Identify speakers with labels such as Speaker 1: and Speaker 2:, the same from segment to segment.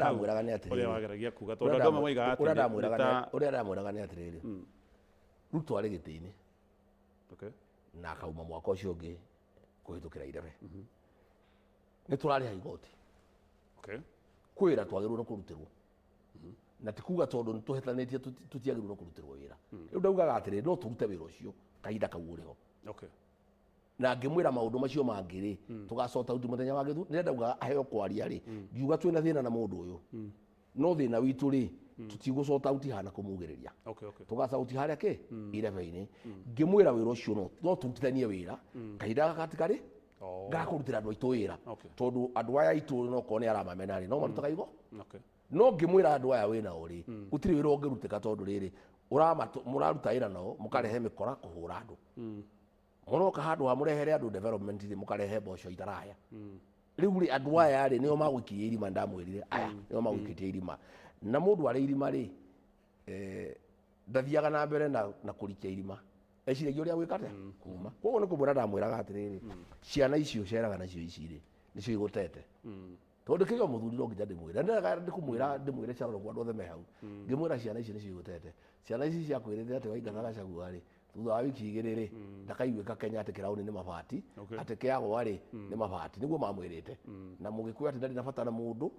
Speaker 1: ndamwiraga nĩ
Speaker 2: Uria
Speaker 1: atĩrĩrĩ
Speaker 2: wageragia kuga tondu andu amwe moigaga
Speaker 1: ũrĩa
Speaker 2: atĩ
Speaker 1: ndamwĩraga nĩ atĩrĩrĩ rĩu twarĩ gĩtĩ-inĩ
Speaker 2: okay
Speaker 1: na akauma mwaka ũcio ũngĩ kũhĩtũkĩra irebe nĩ tũrarĩha igoti
Speaker 2: okay
Speaker 1: kwĩra twagĩrĩirwo nĩ kũrutĩrwo na ti kuga tondũ nĩ tũhetanĩtie tũtiagĩrĩirwo nĩ kũrutĩrwo wĩra rĩu ndaugaga atĩrĩrĩ no tũrute wĩra ũcio kahinda kau ũrĩho
Speaker 2: okay
Speaker 1: na ngĩmwĩra maũndũ macio mangĩ rĩ tũgacota uti mũthenya wa gĩthu nĩ ndaugaga aheo kwaria rĩ ngiuga twĩna thĩna na mũndũ ũyũ no thĩna witũ rĩ tũtigũcota uti hana kũmugĩrĩria
Speaker 2: okay okay
Speaker 1: tũgacauti harĩa kĩ irebe-inĩ ngĩmwĩra wĩra ũcio no tũrutithanie wĩra kahinda gaka tikarĩ gakũrutĩra andũ aitũ wĩra tondũ andũ aya aitũ no korwo nĩ aramamena rĩ no marutaga igo no ngĩmwĩra andũ aya wĩnao rĩ gũtirĩ wĩra ũngĩrutĩka tondũ rĩrĩ mũraruta wĩra nao mũkarehe mĩkora kũhũra andũ mũroka handũ ha mũrehere andũ development rĩ mũkarehe mboco itaraya rĩu rĩ andũ aya rĩ nĩo magũikia irima ndamwĩrire aya nĩo magũikia irima na mũndũ arĩ irima rĩ ndathiaga na mbere na kũrikia irima eciragia ũrĩa gwĩkate kuma koguo nĩ kũmwĩra ndamwĩraga atĩrĩrĩ ciana icio ceraga nacio ici rĩ nĩcio igũtete tondũ kĩo mũthuri no nginya ndĩmwĩre ndĩmwĩre Shalom andũ othe me hau ngĩmwĩra ciana ici nĩcio igũtete ciana ici ciakwĩrĩte atĩ Waingata Gachagua rĩ thutha wa wiki igĩrĩ rĩ ndakaiguĩka Kenya atĩ kĩrauni nĩ mabati atĩ kĩagũa rĩ nĩ mabati nĩguo mamwĩrĩte na mũgĩkũyũ atĩ ndarĩ na bata na mũndũ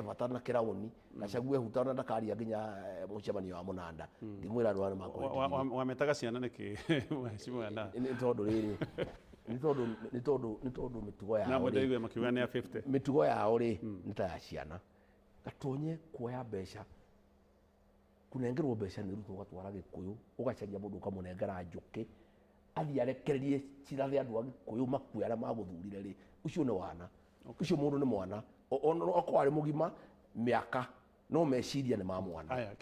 Speaker 1: bata na kĩrauni Gachagua ehutana ndakaria nginya mũcemanio wa mũnanda ngĩmwĩra andũ arĩa makwĩte
Speaker 2: wametaga ciana nĩkĩ mheshimiwa na
Speaker 1: nĩ tondũ rĩrĩ nĩ tondũ mĩtugo yao
Speaker 2: na mũndũ makiuga nĩ 50
Speaker 1: mĩtugo yao rĩ nĩ ta ya ciana gatonye kuoya mbeca kunengerwo mbeca nĩ rutwo gatwara Gĩkũyũ ũgacaria mũndũ ũkamũnengera njũkĩ athiĩ arekererie cirathe andũ a Gĩkũyũ makue arĩa magũthurire rĩ ũcio nĩ wana ũcio mũndũ nĩ mwana okorwo arĩ mũgima mĩaka no meciria nĩ ma mwana
Speaker 2: aya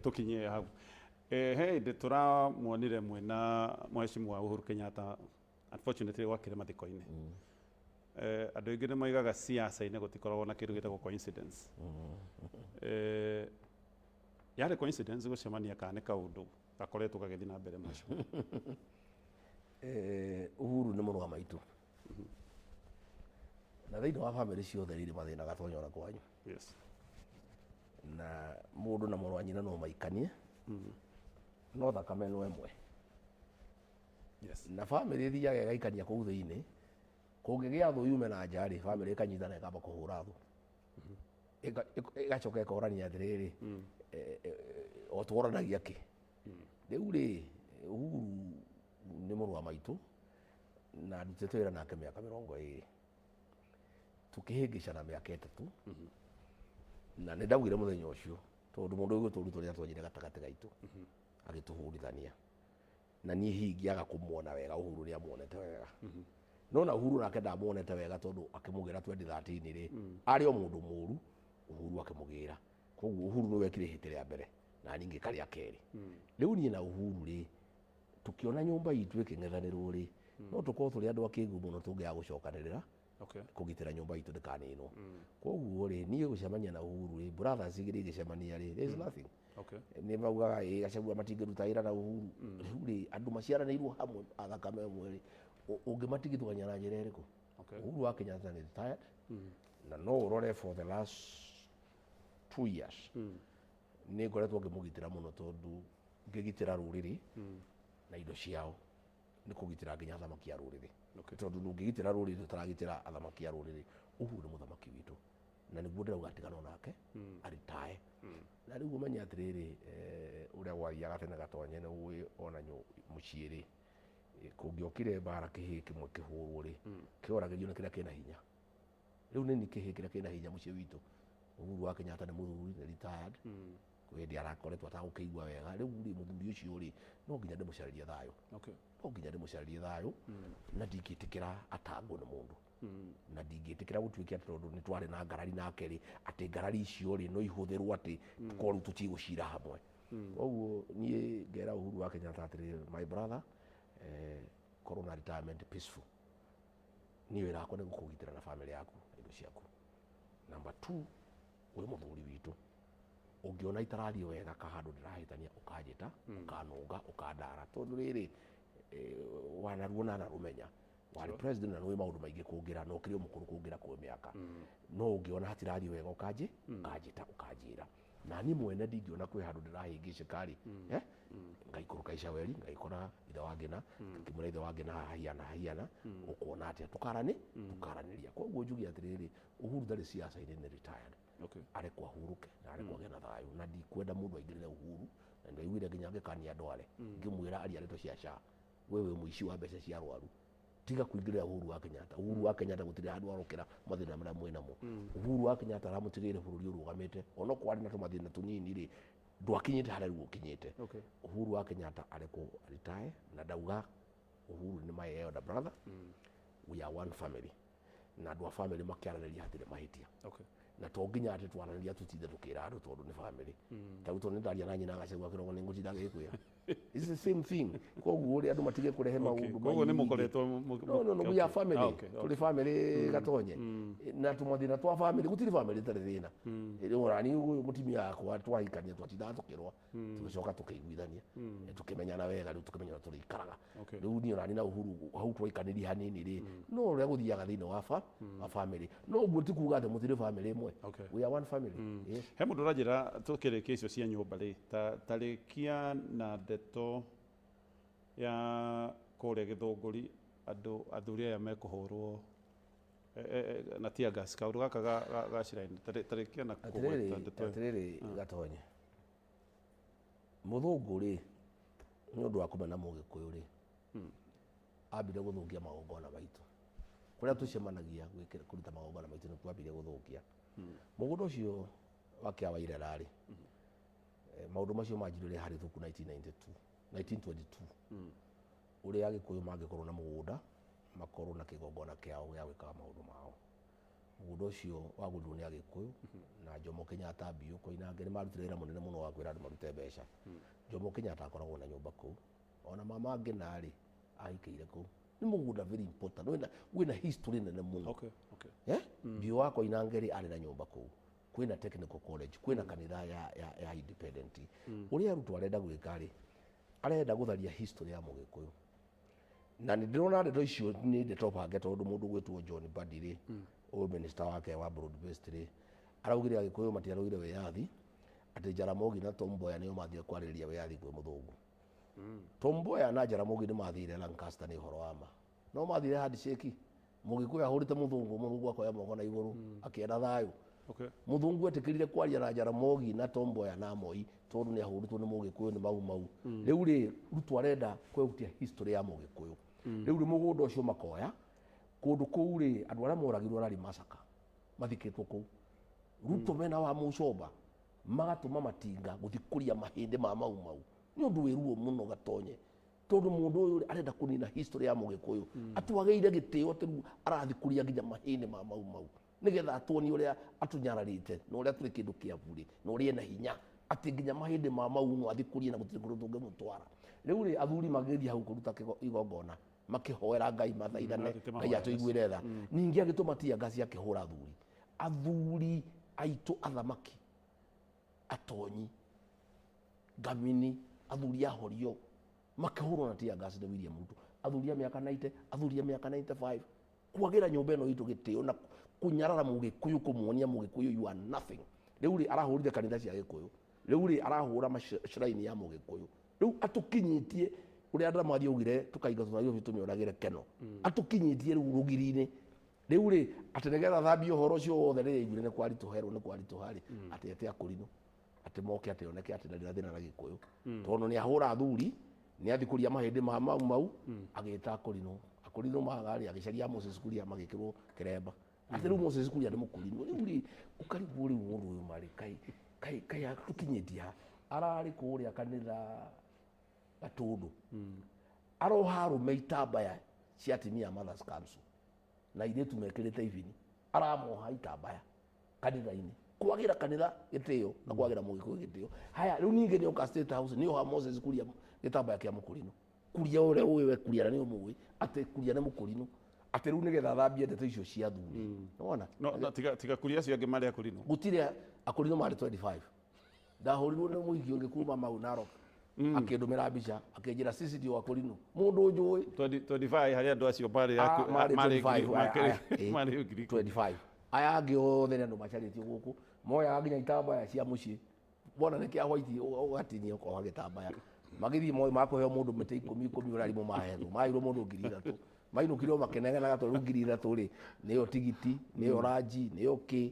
Speaker 2: tukinye hau hĩndĩ tũramuonire mwena mheshimiwa Uhuru Kenyatta unfortunately wakĩrĩ mathiko-inĩ andũ aingĩ nĩ moigaga siasa-inĩ gũtikoragwo na kĩndũ gĩtagwo coincidence yarĩ coincidence gũcemania kana nĩ kaũndũ gakoretwo gagĩthiĩ na mbere macio
Speaker 1: Uhuru nĩ mũrũ wa maitũ na thĩinĩ wa bamĩrĩ ciothe rĩrĩ mathĩna gatonya ona kwanyu na mũndũ na mũrũ wa nyina no maikanie no thakame no ĩmwe na bamĩrĩ ĩthiaga ĩgaikania kũu thĩinĩ kũngĩgĩa thũ yume na nja rĩ bamĩrĩ ĩkanyitana ĩkamba kũhũra thũ ĩgacoka ĩkorania atĩrĩrĩ o tworanagia kĩ rĩu rĩ Uhuru nĩ mũrũ wa maitũ na ndutĩte wĩra nake mĩaka 20 tũkĩhĩngĩcana mĩaka 3 na nĩ ndaugire mũthenya ũcio tondũ mũndũ ũyũ tũrutwo rĩrĩa twanyire gatagatĩ gaitũ agĩtũhũrithania na niĩ hingiaga kũmuona wega Uhuru nĩ amuonete wega no na Uhuru nake ndamuonete wega tondũ akĩmũgĩra 2013 rĩ arĩ o mũndũ mũru Uhuru akĩmũgĩra koguo Uhuru nĩ wekire ihĩtia rĩa mbere na ningĩ karĩa kerĩ rĩu niĩ na Uhuru rĩ tukiona nyũmba itũ ĩkĩng'ethanĩrwo rĩ no tũkorwo tũrĩ andũ akĩngu mũno tũngĩaga gũcokanĩrĩra kũgitĩra nyũmba itũ ndĩkaninwo koguo rĩ niĩ gũcemania na Uhuru rĩ brothers igĩrĩ igĩcemania rĩ there is nothing nĩ maugaga Gachagua matingĩruta wĩra na Uhuru rĩu rĩ andũ maciaranĩirwo hamwe athakame ĩmwe rĩ ũngĩmatigithũkania na njĩra ĩrĩkũ Uhuru wa Kenyatta nĩ retired na no ũrore for the last 2 years nĩ ngoretwo ngĩmũgitĩra mũno tondũ ngĩgitĩra rũrĩrĩ na indo ciao nĩ kũgitĩra nginya athamaki a rũrĩrĩ tondũ ndũngĩgitĩra rũrĩrĩ ũtaragitĩra athamaki a rũrĩrĩ Uhuru nĩ mũthamaki witũ na nĩguo ndĩrauga atigana nake aritae na rĩu ũmenye atĩrĩrĩ ũrĩa gwathiaga tene gatonye nĩ ũĩ ona mũciĩ rĩ kũngĩokire mbara kĩhĩĩ kĩmwe kĩhũrwo rĩ kĩoragĩrio nĩ kĩrĩa kĩna hinya rĩu nĩ kĩhĩĩ kĩrĩa kĩna hinya mũciĩ witũ Uhuru wa Kenyatta nĩ mũthuri nĩ retired hĩndĩ arakoretwo atagũkĩigua wega rĩu rĩ mũthuri ũcio rĩ no nginya ndĩmũcarĩrie thayũ no nginya ndĩmũcarĩrie thayũ na ndingĩtĩkĩra atangwo nĩ mũndũ na ndingĩtĩkĩra gũtuĩke atĩ tondũ nĩ twarĩ na ngarari nake rĩ atĩ ngarari icio rĩ no ihũthĩrwo atĩ tũkorwo tũtigũcira hamwe koguo niĩ ngera Uhuru wa Kenyatta atĩrĩrĩ my brother korwo na retirement peaceful niĩ wĩra wakwa nĩ gũkũgitĩra na bamĩrĩ yaku na indo ciaku number 2 ũrĩ mũthuri witũ ũngĩona itarario wega kahandũ ndĩrahĩtania ũkanjĩta ũkanũnga ũkandara tondũ rĩrĩ wanaruo na narũmenya wari president na nĩ maũndũ maingĩ kũngira no kĩrĩ mũkũrũ kũngira kwa mĩaka no ũngĩona hatirathi wega ũkanjĩta ũkanjĩra na niĩ mwene ndingĩona kwĩ handũ ndĩrahĩngĩcĩka rĩ ngaikũrũka Icaweri ngaikora ithe wa Ngina ngĩmwĩra ithe wa Ngina hahiana ũkuona atĩa tukaranĩria koguo njuge atĩrĩrĩ Uhuru ndarĩ siasa-inĩ nĩ retired arekwo ahurũke na arekwo agĩe na thayũ na ndikwenda mũndũ aingĩrĩre Uhuru na ndaiguire nginya ngĩkania Ndwale ngĩmwĩra aria ndeto cia SHA wewe mũici wa mbeca cia arwaru tiga kuingĩrĩra Uhuru wa Kenyatta. Uhuru wa Kenyatta gũtirĩ handũ arokĩra mathĩna marĩa mwĩ namo. Uhuru wa Kenyatta aramũtigĩire bũrũri ũrũgamĩte ona kwarĩ na tũmathĩna tũnini rĩ ndwakinyĩte harĩa rĩu ũkinyĩte. Uhuru wa Kenyatta arekwo retire na ndauga Uhuru nĩ my elder brother, we are one family na andũ a family makĩaranĩria hatirĩ mahĩtia. Na to nginya atĩ twaranĩria tutinde tũkĩra andũ tondũ nĩ family. Tarĩu tondũ nĩndaria na nyina Gachagua kĩroko nĩngũtinda gĩkwĩra. It's the same thing. Koguo rĩ andũ matige kũrehe maũndũ.
Speaker 2: Koguo nĩ mũkoretwo
Speaker 1: no we are family. Tũrĩ family Gatonye. Na tũmathĩna twa family gũtirĩ family ĩtarĩ thĩna. Rĩu nĩ mũtumia wakwa twahikania twatindaga tũkĩrũa tũgĩcoka tũkĩiguithania tũkĩmenyana wega rĩu tũkĩmenya tũrĩikaraga. Rĩu niĩ ona na Uhuru hau twaikanĩria hanini rĩ no ũrĩa gũthiaga thĩinĩ wa family. No ũguo ti kuuga atĩ mũtirĩ family ĩmwe. We are one family.
Speaker 2: He mũndũ ũranjĩra tũkĩrĩkia icio cia nyũmba rĩ tarĩkia na ndeto ya kũrĩa Gĩthũngũri andũ athuri aya mekũhũrwo na tear gas kaũndũ gaka gacira-inĩ tarĩkia na kũgweta ndeto
Speaker 1: atĩrĩrĩ Gatonye mũthũngũ rĩ nĩ ũndũ wa kũmena Mũgĩkũyũ rĩ ambire gũthũkia magongona maitũ kũrĩa tũcemanagia kũruta magongona maitũ nĩ twambire gũthũkia mũgũnda ũcio wa Kĩawairera rĩ maũndũ macio manjirĩre harĩ thuku 1922 ũrĩa Agĩkũyũ mangĩkorwo na mũgũnda makorwo na kĩgongona kĩao gĩa gwĩkaga maũndũ mao. Mũgũnda ũcio wagũrirwo nĩ Agĩkũyũ na Jomo Kenyatta Biũ Koinange nĩ marutire wĩra mũnene mũno wa kwĩra andũ marute mbeca. Jomo Kenyatta akoragwo na nyũmba kũu ona mama Ngina rĩ ahikĩire kũu. Nĩ mũgũnda very important wĩna history nene mũno. Biũ wa Koinange rĩ arĩ na nyũmba kũu. Kwĩna technical college kwĩna kanitha ya independent ũrĩa arutwo arenda gwĩka rĩ arenda gũtharia history ya Mũgĩkũyũ na nĩ ndĩrona ndeto icio nĩ ndeto bange tondũ mũndũ gwĩtwo John Mbadi rĩ ũyũ minister wake wa broad based rĩ araugire Agĩkũyũ matiarũire wĩyathi atĩ Jaramogi na Tom Mboya nĩo mathire kwarĩrĩria wĩyathi kwĩ mũthũngũ. Tom Mboya na Jaramogi nĩ mathire Lancaster nĩ ũhoro wa ma no mathire handshake Mũgĩkũyũ ahũrĩte mũthũngũ akoya moko na igũrũ akĩenda thayũ. Mũthũngũ etĩkĩrire kwaria na Jaramogi na Tom Mboya na Moi tondũ nĩ ahũrĩtwo nĩ Mũgĩkũyũ nĩ mau. Rĩu rĩ Ruto arenda kwehutia history ya Mũgĩkũyũ. Rĩu rĩ mũgũnda ũcio makoya kũndũ kũu rĩ andũ arĩa moragirwo arĩ Masaka mathikĩtwo kũu. Ruto mena wa Mũcoba magatũma matinga gũthikũria mahĩndĩ ma mau. Nĩ ũndũ wĩ ruo mũno Gatonye tondũ mũndũ ũyũ arenda kũnina history ya Mũgĩkũyũ atwagĩire gĩtĩo tondũ arathikũria nginya mahĩndĩ ma mau nĩgetha atuonie ũrĩa atunyararĩte na ũrĩa tũrĩ kĩndũ kĩabure na ũrĩa ena hinya atĩ nginya mahĩndĩ ma mau no athikũrie na gũtirĩ kũndũ tũngĩmũtwara. Rĩu rĩ athuri magĩthiĩ hau kũruta igongona makĩhoera Ngai mathaithane Ngai atũiguĩre tha ningĩ agĩtũma tear gas akĩhũra athuri aitũ athamaki atonyi Ngamini athuri ahorio makĩhũrwo na tear gas nĩ William Ruto athuri a mĩaka 90 athuri a mĩaka 95 kwagĩra nyũmba ĩno itũ gĩtĩo na kunyarara Mũgĩkũyũ kũmuonia Mũgĩkũyũ you are nothing. Rĩu rĩ arahũrire kanitha cia Gĩkũyũ rĩu rĩ arahũra shrine ya Mũgĩkũyũ rĩu atũkinyĩtie ũrĩa andũ mathiĩ augire tũkaingatwo na tũmĩoragĩre Keno atũkinyĩtie rĩu rũgiri-inĩ rĩu rĩ atĩ nĩgetha thambia ũhoro ũcio wothe rĩ aiguire nĩ kwaritũha rĩ atĩ ete Akũrinũ atĩ moke atĩ oneke atĩ ndarĩ na thĩna na Gĩkũyũ tondũ nĩ ahũra athuri nĩ athikũria mahĩndĩ ma mau agĩta Akũrinũ magarĩ agĩcaria Moses Kuria magĩkĩrwo kĩremba atĩ rĩu Moses Kuria nĩ Mũkũrinũ rĩu rĩ ũkarigwo rĩu mũndũ ũyũ marĩ kai atũkinyĩtie ararĩ kũrĩa kanitha Gatũndũ aroha arũme itambaya cia atumia Mothers Council na airĩtu mekĩrĩte ibini aramoha itambaya kanitha-inĩ kwagĩra kanitha gĩtĩo na kwagĩra Mũgĩkũyũ gĩtĩo. Haya rĩu ningĩ nĩoka State House nĩoha Moses Kuria gĩtambaya kĩa Mũkũrinũ Kuria ũrĩa ũĩ Kuria na nĩ ũmũĩ atĩ Kuria nĩ Mũkũrinũ atĩ rĩu nĩgetha thambie ndeto icio cia athuri. Nĩwona
Speaker 2: no tiga Kuria acio angĩ marĩ Akũrinũ
Speaker 1: gũtirĩ Akũrinũ marĩ 25 ndahũrirwo nĩ mũhiki ũngĩ kuma mau Narok akĩndũmĩra mbica akĩnjĩra sisi ndio wakulino mũndũ njũĩ
Speaker 2: 25 harĩ andũ acio marĩ
Speaker 1: marĩ
Speaker 2: marĩ
Speaker 1: 25 aya angĩ othe nĩ andũ macarĩtio gũkũ moyaga nginya itambaya cia mũciĩ bona nĩ kĩa white ũgatinia ũkoha gĩtambaya magĩthiĩ moĩ makũheo mũndũ mĩtĩ 10 ũrarimũ mahethwo mairwo mũndũ 3000 mainũkire makenegenaga tondũ 3000 rĩ nĩyo tigiti nĩyo ranji nĩyo kĩ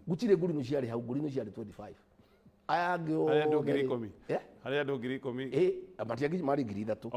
Speaker 1: gũtirĩ ngurino ciarĩ hau ngurino ciarĩ 25 aya angĩ
Speaker 2: harĩ andũ 10,000 harĩ andũ 10,000
Speaker 1: matiangĩ marĩ 3000